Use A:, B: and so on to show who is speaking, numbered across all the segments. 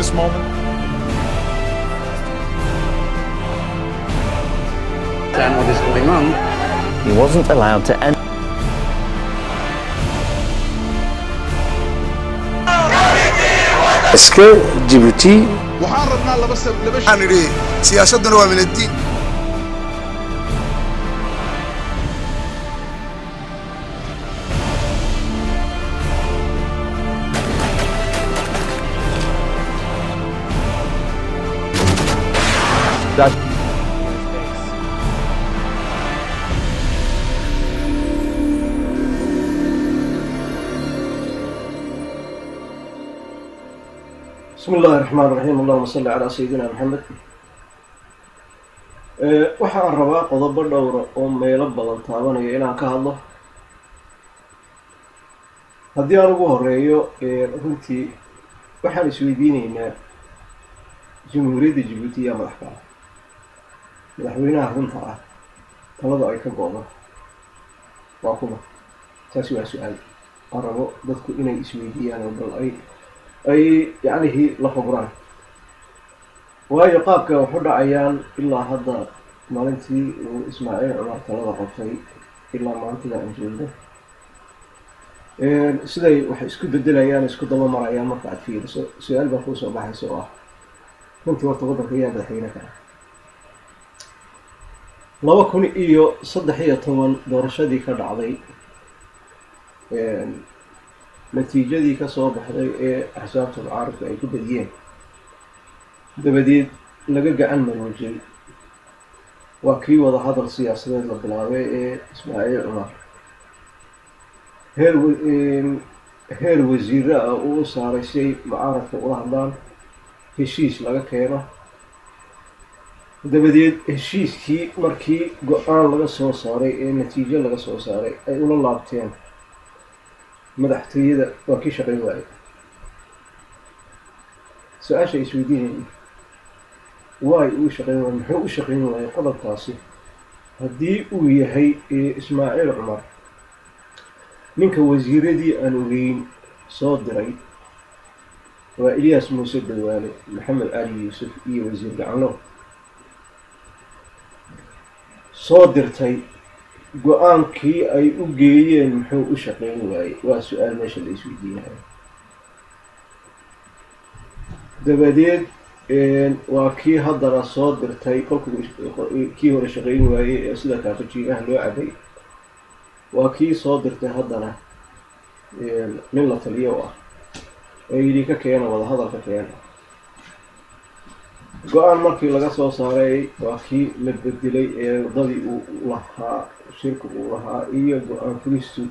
A: this moment?
B: Understand what is going on.
C: He wasn't allowed to enter.
D: اسكا جيبوتي
A: waxaan rabnaa laba
E: waxaan idhi siyaasaduna waa min addiin
F: بسم الله الرحمن الرحيم اللهم صل على سيدنا محمد waxaan rabaa qodobo dhowr oo meelo badan taabanaya inaan ka hadlo haddii aan ugu horeeyo runtii waxaan isweydiinaynaa jamhuuriyadda Djibouti iyo madaxweynaha runta ah talada ay ka go'do waa kuma taasi waa su'aal aan rabo dadku inay isweydiiyaan oo bal ay yacnihi la khibraan waayo qaabka wuxuu dhacayaan ilaa hadda maalintii uu Ismaaciil Cumar talada qabtay ilaa maanta aan joogno siday wax isku bedelayaan isku daba marayaan marka aad fiiriso su'aal baa ku soo baxaysa oo ah runtii warta waddanka ayaa madaxweyne ka 2013 doorashadii ka dhacday natiijadii ka soo baxday ee axsaabta mucaaradka ay ku badiyeen dabadeed laga gacan maroojay waa kii wada hadal siyaasadeed la bilaabay ee Ismaaciil Cumar heer wasiir ah uu saaray si mucaaradka ula hadlaan heshiis laga keeno dabadeed heshiiskii markii go'aan laga soo saaray ee natiijo laga soo saaray ay ula laabteen madaxtooyada waa kii shaqayn waayay su-aasha isweydiinayna waay uu shaqayn waayay muxuu u shaqayn waayay qodobkaasi haddii uu yahay Ismaaciil Cumar ninka wasiiradii aan ogeyn soo diray waa Ilyas Muuse Dawaale Maxamed Ali Yuusuf iyo wasiir gacanlo soo dirtay go'aankii ay u geeyeen muxuu u shaqayn waayay waa su'aal meesha la isweydiinayo dabadeed waa kii haddana soo dirtay kolkuu kii hore shaqayn waayay ee sida kaafajiinaha loo cabay waa kii soo dirtay haddana nin la taliyo ah oo yidhi ka keena wadahadalka keena go'aan markii laga soo saaray waa kii la bedelay ee wadadii uu lahaa shirku uu lahaa iyo go'aan fulistu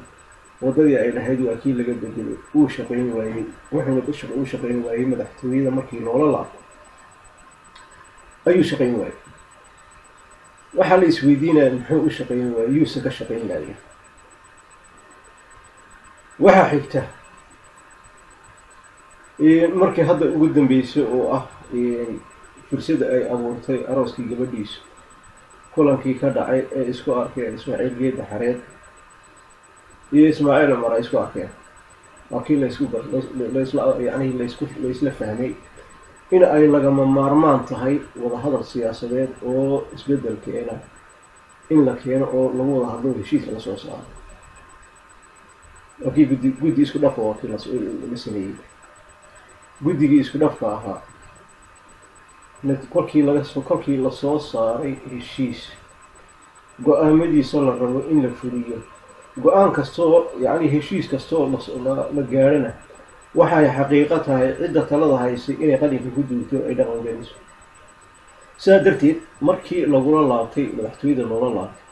F: wadadii ay lahayd waa kii laga bedelay uu shaqayn waayay wuxuuna u shaqayn waayay madaxtooyada markii loola laabto ayuu shaqayn waayay waxaa la isweydiinaya muxuu u shaqayn waayay yuuse ka shaqayn laaya waxaa xigta markii hadda ugu dambeysay oo ah fursada ay abuurtay arooskii gabadhiisu kulankii ka dhacay ee isku arkeen Ismaaciil Geed Xareed iyo Ismaaciil Cumar ay isku arkeen waa kii la isla fahmay in ay lagama maarmaan tahay wada hadal siyaasadeed oo isbedel keena in la keeno oo lagu wada hadlo heshiis la soo saaro wakii guddi isku dhafka waa kii la sameeyay guddigii isku dhafka ahaa kolkii la soo saaray heshiis go'aamadiisa la rabo in la fuliyo go'aan kastoo yacni heshiis kastoo la gaarana waxay xaqiiqo tahay cidda talada haysay inay qalinka ku duulto ay dhaqan geliso sidaa darteed markii lagula laabtay madaxtooyada loola laabtay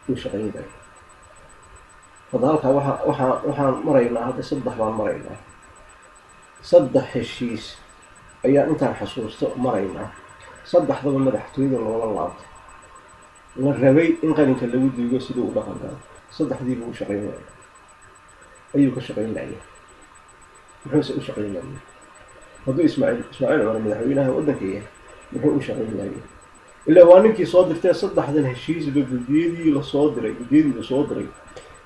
F: uu shaqayn waayay hadda halkaa waxaan maraynaa hadda 3 baan maraynaa 3 heshiis ayaa intaan xasuusto maraynaa 3daba madaxtooyada loola laabtay la rabay in qalinka lagu duugo sidoo u dhaqan galo 3dii buu shaqayn waayay ayuu ka shaqayn laayay muxuu u shaqayn laayay hadduu Ismaaciil Cumar madaxweynaha waddanka yahay muxuu u shaqayn laayay ilaa waa ninkii soo dirtay 3dan heshiisba gudiyadii la soo diray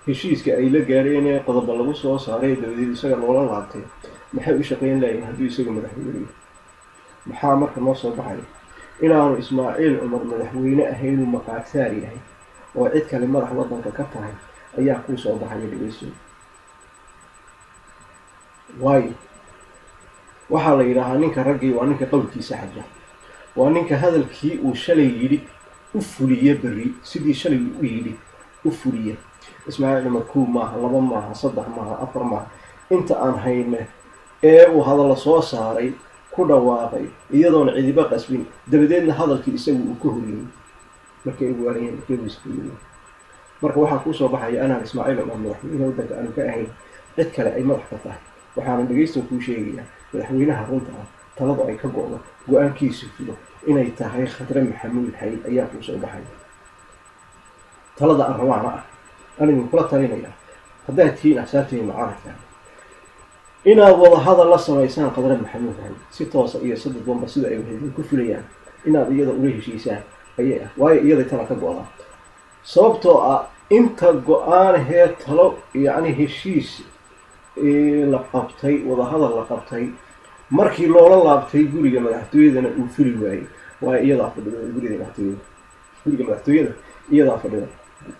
F: heshiiska ay la gaareen ee qodob lagu soo saaray dawladda isaga loola laabtay maxay u shaqayn laayeen haddii isaga madaxweyne maxaa marka noo soo baxay inaanu Ismaaciil Cumar madaxweyne ahayn uu maqaarsaar yahay oo cid kale madax wadanka ka tahay ayaa ku soo baxay dhigayso waayo waxaa la yidhaahaa ninka raggii waa ninka qowlkiisa xaja waa ninka hadalkii uu shalay yidhi u fuliye berri sidii shalay u yidhi u fuliye Ismaaciil Cumar kuu maaha laba maaha saddex maaha afar maaha inta aan hayne ee uu hadal soo saaray ku dhawaaqay iyadoon cidiba qasbin dabadeedna hadalkii isagu uu ka horiyay markay ugu wareeyeen keebisku marka waxaa ku soo baxay anaa Ismaaciil Cumar madaxweyne wadanka aan ka ahayn cid kale ay madax ka tahay waxaana dhageysto ku sheegayaa madaxweynaha runta ah talada ay ka go'do go'aankiisu filo inay tahay Khadre Maxamuud Xayd ayaa ku soo baxay talada aan rawaana ah anigu kula talinaya hadday tiin asaartii macaarka inaad wada hadal la sameysaan Khadre Maxamuud Xayd si toos iyo saddex bomba sida ay wada ku filayaan inaad iyada u heshiisaan ayay waayo iyada tala ka go'da sababtoo ah inta go'aan heer talo yani heshiis la qabtay wada hadal la qabtay markii loola laabtay guriga madaxtooyadana uu fili waayay waa iyada fadhida guriga madaxtooyada iyada fadhida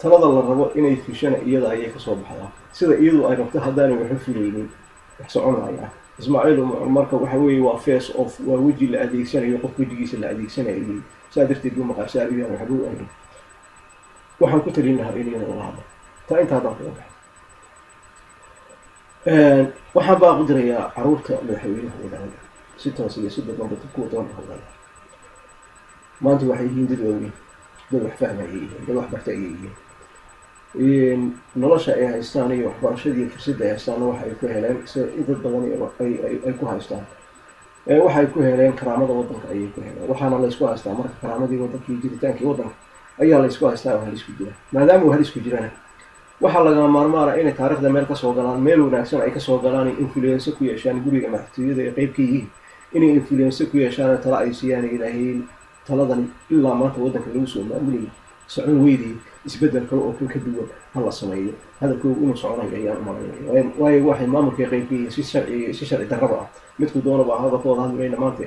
F: talada la rabo inay fishana iyada ayay ka soo baxdaa sida iyadu ay rabto hadaan wax filaynin wax soconaya Ismaaciil marka waxa weeye waa face off waa waji la adeegsanayo qof wajigiisa la adeegsanayo saadirteedu maqaarsaar iyo waxa uu ahay waxaan ku talinayaa inay wada ta inta hadda waxaan baa qudirayaa caruurta madaxweynaha waddanka si toos iyo sidoo kale ku doon hawada maanta waxay yihiin dad wax fahmayay dad wax bartay nolosha ay haystaan iyo waxbarashadii fursadda ay haystaan waxa ay ku heleen dad badan ay ku haystaan waxay ku heleen karaamada waddanka ayay ku heleen waxaana la isku haystaa marka karaamadii waddanka iyo jiritaankii waddanka ayaa la isku haystaa oo halis ku jira maadaama uu halis ku jirana waxa laga maarmaara in taariikhda meel ka soo galaan meel wanaagsan ay ka soo galaan influence ku yeeshaan guriga madaxtooyada ee qayb ka yihiin inay influence ku yeeshaan tala ay siiyaan ilaahay taladan ilaa maanta waddanka lagu soo maamulay socon weydii isbedel kale oo ka duwan hal sameeyo hadalkoodu inuu soconayo ayaa umaleynaya waayo waxay maamulka qayb ka yihiin si sharci darraba ah midku doonaba hadalkooda hadlayna maanta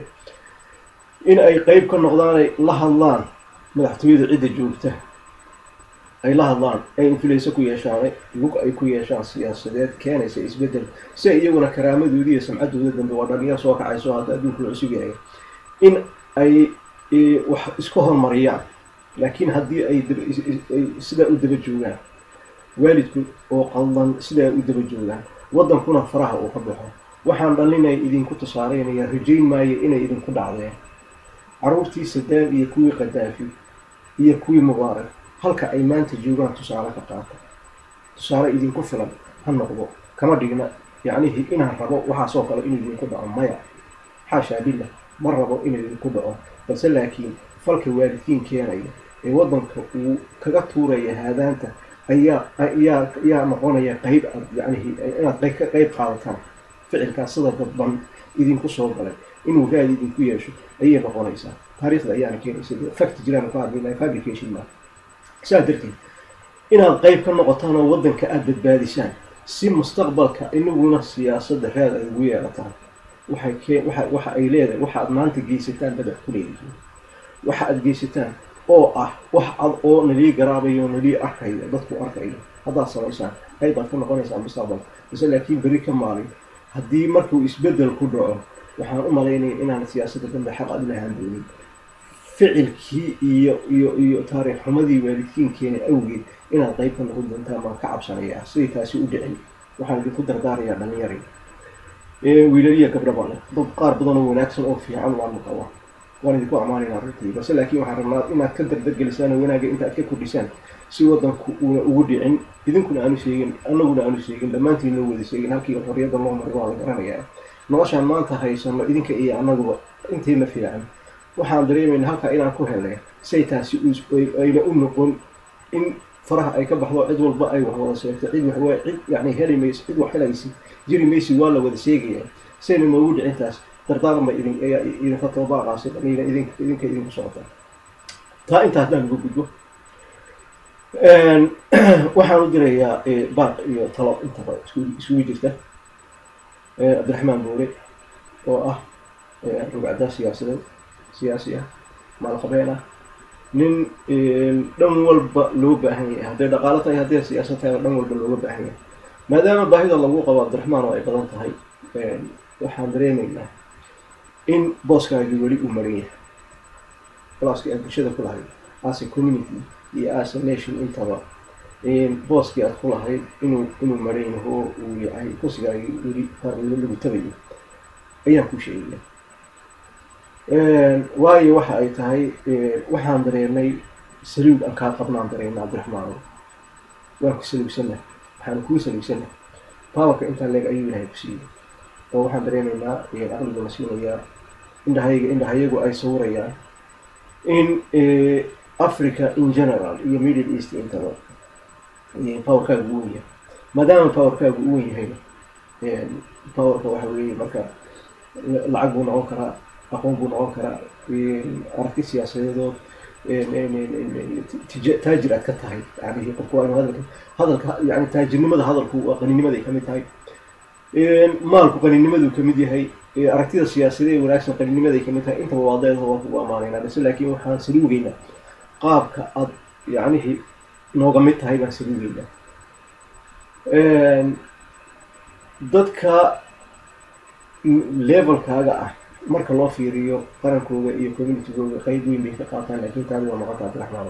F: in ay qayb ka noqdaan la hadlaan madaxtooyada cidda joogta ay la hadlaan ay influence ku yeeshaan lug ay ku yeeshaan siyaasadeed keenaysa isbedel si iyaguna karaamadooda iyo samcadooda dambe waa dhalinyaro soo kacayso hadda adduunka cusub yahay in ay wax isku hormariyaan laakiin haddii ay sida u daba joogaan waalidku oo qaldan sida u daba joogaan waddankuna faraha uu ka baxo waxaan dhalinay idinku tusaaleynaya rajayn maayo inay idinku dhacdeen caruurtii Saddam iyo kuwii Qadaafi iyo kuwii Mubaarak halka ay maanta joogaan tusaale ka qaata tusaale idinku filan ha noqdo kama dhigna yani inaan rabo waxa soo kale inuu idinku dhaco maya xaasha billah ma rabo inuu idinku dhaco balse laakiin falka waalidiin keenaya ee waddanka uu kaga tuuraya haadaanta ayaa noqonaya qayb yani inaad qayb qaadataan ficilkaas sida dadban idinku soo galay inuu raadi idinku yeesho ayay noqonaysaa taariikhda ayaana keenaysa fact jiraan ka hadlaynaa fabrication ma saadirtii inaad qayb ka noqotaan oo waddanka aad badbaadisaan si mustaqbalka inaguna siyaasadda raad ay ugu yeelataan waxa ay leedahay waxa aad maanta geysataan badax ku leeyihiin waxa aad geysataan oo ah wax ad oo nalii garaabayo nalii arkayo dadku arkayo haddaad samaysaan qayb aad ka noqonaysaan mustaqbalka base laakiin beri ka maalin haddii markuu isbedel ku dhaco waxaan u malaynaya inaan siyaasadda dambe xaq aad lahaan doonin ficilkii iyo taariikh xumadii waalidiin keenay awgeed inaad qayb ka noqon doontaan baan ka cabsanayaa siday taasi u dhicin waxaan idinku dardaarayaa dhallinyarada wiilaliya gabdhaba leh dad qaar badan oo wanaagsan oo fiican waanu qabaa waan idinku ammaanaynaa runtii base laakiin waxaan rabnaa inaad ka dardargelisaan oo wanaagga inta aad ka kordhisaan si waddanku uuna ugu dhicin idinkuna aanu sheegin annaguna aanu sheegin dhammaantiin loo wada sheegin halkii xorriyadda loo maray waa la garanayaa noloshaan maanta haysano idinka iyo annaguba intayna fiican waxaan dareemaynaa halkaa inaan ku helnay say taasi ayna u noqon in faraha ay ka baxdo cid walba ay wax wada sheegto cid yani heli mayso cid wax helaysi jiri maysi waa la wada sheegaya sayna noogu dhicintaas dardaaranba idinka tabaaqaasay idinka idinku socota taa intaa haddaan ugu gudbo waxaan u dirayaa baaq iyo talo intaba isugu jirta Cabdiraxmaan Buure oo ah rugcada siyaasi ah maalqabeen ah nin dhan walba loo baahan yahay hadday dhaqaalo tahay hadday siyaasad tahay dhan walba looga baahan yahay maadaama baahida lagu qabo Cabdiraxmaan oo ay badan tahay waxaan dareemaynaa in booskaagi weli u maran yahay booskii aad bulshada ku lahayd as a community iyo as a nation intaba booskii aad ku lahayd inuu maran yahay oo uu yahay kursigaagi weli lagu tabayo ayaan ku sheegay waayo waxa ay tahay waxaan dareemay saliid aan ka qabnaan dareemay Cabdiraxmaan waan ku saliidsanahay waxaan ku saliidsanahay powerka inta leeg ayuu ilaahay ku siiyay oo waxaan dareemaynaa aqliga la siinayaa indhahayagu ay sawirayaan in Africa in general iyo Middle East intaba powerkaagu uu yahay maadaama powerkaagu uu yahay powerka waxa weeye marka lacag buu noqon karaa aqoon buu noqon karaa aragti siyaasadeed taajir aad ka tahay yani qofku waa hadalka yani taajirnimada hadalku waa qaninimada ay kamid tahay maalku qaninimadu kamid yahay aragtida siyaasadeed wanaagsan qaninimada ay kamid tahay intaba waadeed waa kugu amaanaynaa bas laakiin waxaan saliigaynaa qaabka aad yani nooga mid tahay baan saliigaynaa dadka levelkaaga ah marka loo fiiriyo qarankooda iyo communitygooda qayb weyn bay ka qaataan laakiin taani waa noqota Cabdiraxmaan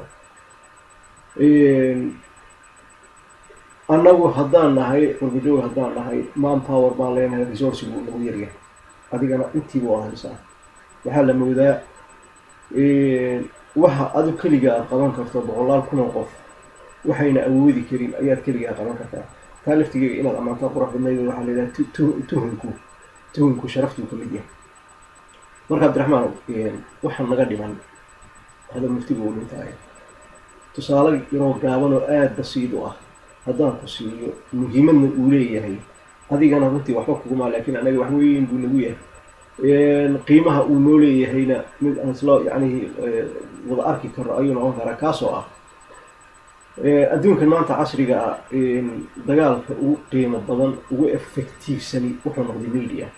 F: annagu haddaan nahay qurbajoog haddaan nahay manpower baan leenahay resource buu nagu yaryahay adigana intiiba waa haysaa waxaa la moodaa waxa adu keliga aad qaban karto boqolaal kun oo qof waxayna awoodi karin ayaad keligaa qaban kartaa taa laftigeega inaad ammaantaa qurux badnayd waxaa la yidhaha tuhunku sharaftuu ka mid yahay marka Cabdiraxmaan waxaan naga dhiman hada muftigu uu dhintaay tusaale yaroo gaaban oo aad basiid u ah haddaan ku siiyo muhiimadna uu leeyahay adigana runtii waxba kuguma laakiin anaga wax weyn buu nagu yahay qiimaha uu noo leeyahayna mid aan isla yani wada arki karo ayuu noqon karaa kaasoo ah adduunka maanta casriga ah dagaalka ugu qiimo badan ugu effectivesani wuxuu noqday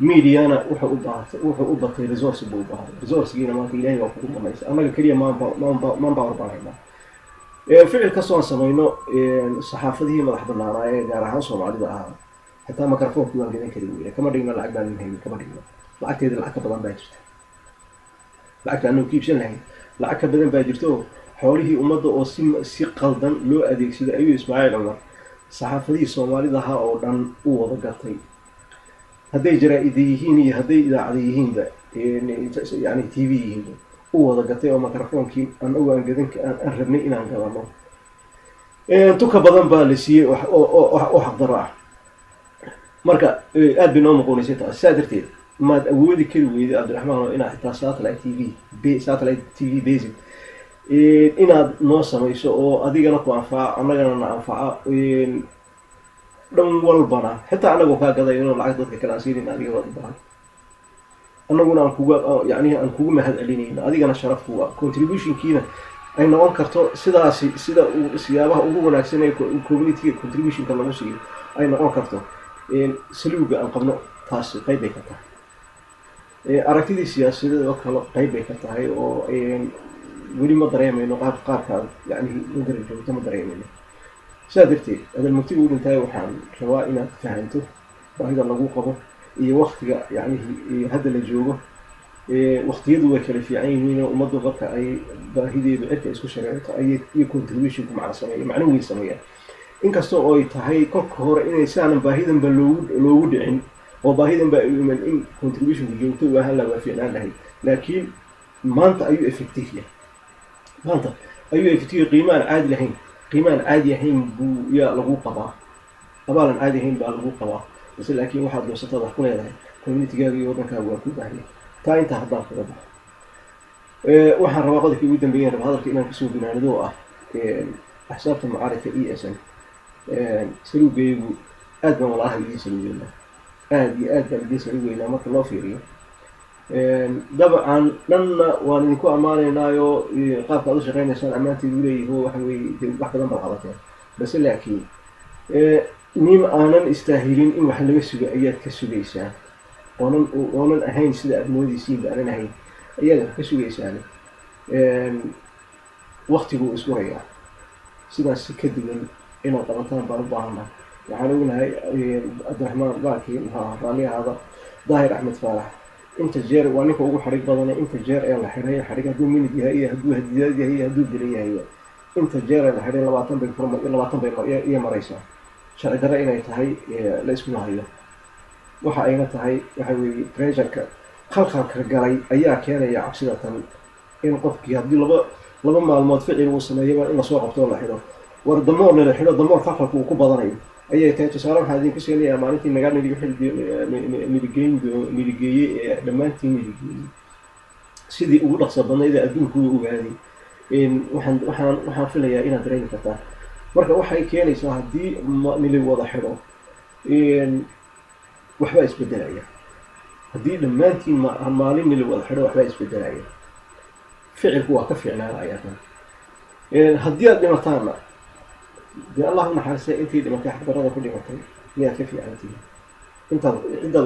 F: mediana wuxuu u batay resource buu baahay resourcegiina maanta ilaahay waa kugu dhamaysa annaga keliya manpower baan haynaa ficil kastoo aan samayno saxaafadihii madax banaanaa ee gaar ahaan Soomaalida ahaa xitaa microphone waan gadan karin wiil kama dhigna lacag baan haynin kama dhigna lacagteeda lacag ka badan baa jirta lacagta aanu kiibsan lahayn lacag ka badan baa jirto xoolihii ummadda oo si qaldan loo adeegsado ayuu Ismaaciil Cumar saxaafadihii Soomaalida ahaa oo dhan u wada gatay hadday jaraa'id yihiin iyo hadday idaacad yihiinba yani TV yihiin u wada gatay oo microphone-kii aan gadan aan rabnay inaan gadano tuka badan baa la siiyay oo xaqdaro ah marka aad bay noo noqonaysay taas saa darteed maad awoodi kari weyday Cabdiraxmaan oo inaad xitaa satellite TV basic inaad noo samayso oo adigana ku anfaca annagana na anfaca dhan walbana xitaa anagoo kaa gaday inuu lacag dadka kala asiirin adiga wada bahan annaguna aan kugu mahad celinayno adigana sharafku waa contributionkiina ay noqon karto sida siyaabaha ugu wanaagsan ee community contributionka lagu siiyo ay noqon karto saliiga aan qabno taas qayb bay ka tahay aragtidii siyaasadeed oo kale qayb bay ka tahay oo weli ma dareemayno qaabka yani joogto ma dareemayno saa darteed hadal mugtiga u dhintaay waxaan rabaa inaad fahanto baahida lagu qabo iyo waqtiga yani hadda la joogo waqtiyadu way kala fiican yihiin oo ummaddu marka ay baahideedu cirka isku shareerto iyo contributionku macno weyn sameeyaan inkastoo ay tahay kolka hore inay saanan baahidanba loogu dhicin oo baahidanba iman in contributionku joogto u ahaan lahaa fiicnaan lahayd laakiin maanta ayuu effective yahay maanta ayuu effective qiimaan caadi ahayn buu yaa lagu qabaa abaalan caadi ahayn baa lagu qabaa bas laakiin waxaad doorsatada wax ku leedahay communitygaaga iyo waddankaaga waa ku baahan taa intaa haddaan kaga baxo waxaan rabaa qodobkii ugu dambeeyeen raba hadalka inaan kasoo binaanido oo ah axsaabta mucaaradka ESN saluugaygu aad baan walaalaha idiin saluugeynaa aad iyo aad baan idiin saluugeynaa marka loo fiiriyo dabcan dhanna waan idinku ammaanaynaayo qaabka aad u shaqaynaysaan ammaanteedu leeyaho waxa weeye wax badan baad qabateen base laakiin nin aanan istaahilin in wax laga suga ayaad ka sugaysaan oonan ahayn sida aad moodaysiinba aanan ahayn ayaad ka sugaysaani waqtiguu isgurayaa sidaas si ka duwan inaad qabataan baan u baahannahay waxaan ognahay cabdiraxmaan baakii raaliyahaada daahir axmed faalax inta jeer waa ninka ugu xadhig badana inta jeer ee la xidhay xadhig hadduu minid yahay iyo hadduu hadiyaad yahay iyo hadduu beri yahay inta jeer ee la xidhay 20 bay iyo maraysaa sharci darre inay tahay la isku hayo waxa ayna tahay waxa weeye pressure-ka khalkhalka galay ayaa keenaya cabsida tan in qofkii haddii laba maalmood ficil uu sameeyo in la soo qabto la xidho war damoor la xidho damoor khalkhalku uu ku badanayo ayay tahay tusaale waxaa idinka sheegayaa maalintii magaalada midigeeyey ee dhammaantiin midigeeyey sidii ugu dhaqso badnayd ee adduunku u ogaaday waxaan filayaa inaad dareemi kartaa marka waxay keenaysaa haddii nili wada xidho waxbaa isbedelaya haddii dhammaantiin maalin nili wada xidho waxbaa isbedelaya ficilku waa ka fiicnaanaya haddii aad dhimataana dee allah naxariistay intii dhimatay xaqdarrada ku dhimatay miyaad ka fiicantihiin intaad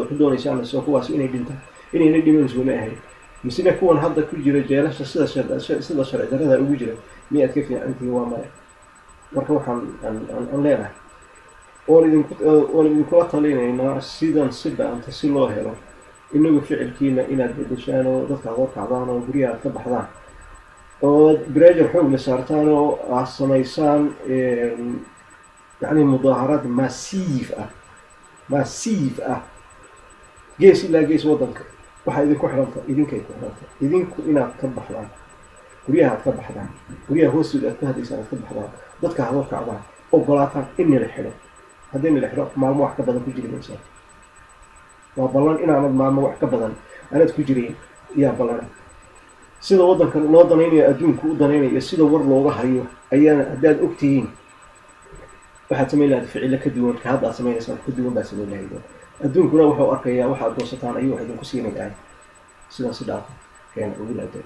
F: waxu doonaysaan soo kuwaas inayna dhimanayso ma ahayn misle kuwan hadda ku jira jeelasha sida sharci darrada ugu jira miyaad ka fiicantihiin waa maya marka waxaan leenahay oon idinkula talinaynaa sidan si ba-anta si loo helo inagu ficilkiina inaad bedeshaan oo dadka aad warkacdaan oo guryaha aad ka baxdaan oo brejer xoog la saartaan oo aad samaysaan yani mudaaharaad massiif ah gees ilaa gees waddanka waxaa idinku xidhanta idinkay ku xidhanta idinku inaad ka baxdaan guryaha aad ka baxdaan guryaha hoostooda aad ku hadaysaan aad ka baxdaan dadka aad warkacdaan ogolaataan in nila xidho haddii nila xidho maalmo wax ka badan ku jiri maysaa waa ballan inaanad maalmo wax ka badan aanad ku jirayn yaa ballana sida waddanka loo danaynayo adduunku u danaynayo sida war looga hayo ayaana haddaad ogtihiin waxaad samayn lahayd ficilo ka duwan ka hadda aad samaynaysaan ka duwan baad samayn lahayd adduunkuna wuxuu arkayaa waxaad goosataan ayuu wax idinku siinayaa sidaas dhaafa keena ugu laabtay